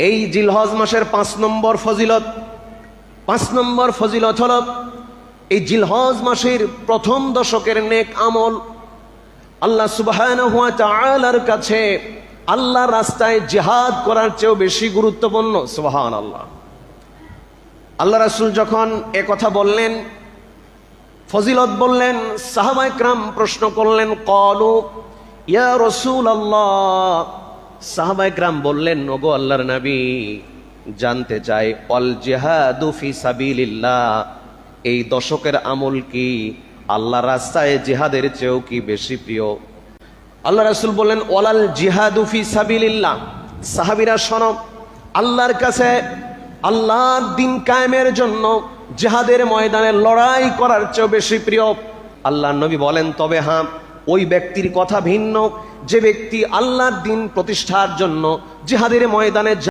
এই জিলহজ মাসের 5 নম্বর ফজিলত হলো এই জিলহজ মাসের প্রথম দশকের নেক আমল আল্লাহ সুবহানাহু ওয়া তাআলার কাছে আল্লাহর রাস্তায় জিহাদ করার চেয়েও বেশি গুরুত্বপূর্ণ। সুবহানাল্লাহ। আল্লাহ রাসূল যখন এ কথা বললেন, ফজিলত বললেন, সাহাবায়ে কেরাম প্রশ্ন করলেন, ক্বালু ইয়া রাসূলুল্লাহ। সাহাবায়ে কেরাম বললেন, ওগো আল্লাহর নবী, জানতে চাই ওয়াল জিহাদু ফি সাবিলিল্লাহ, এই দশকের আমল কি আল্লাহর রাস্তায় জিহাদের চেয়েও কি বেশি প্রিয়? আল্লাহ রাসূল বললেন, ওয়ালাল জিহাদু ফি সাবিলিল্লাহ। সাহাবীরা শোনো, আল্লাহর কাছে আল্লাহর দ্বীন কায়েমের জন্য জিহাদের ময়দানে লড়াই করার চেয়ে বেশি প্রিয়। আল্লাহর নবী বলেন, তবে হ্যাঁ, ওই ব্যক্তির কথা ভিন্ন যে ব্যক্তি আল্লাহর দ্বীন প্রতিষ্ঠার জন্য জিহাদের ময়দানে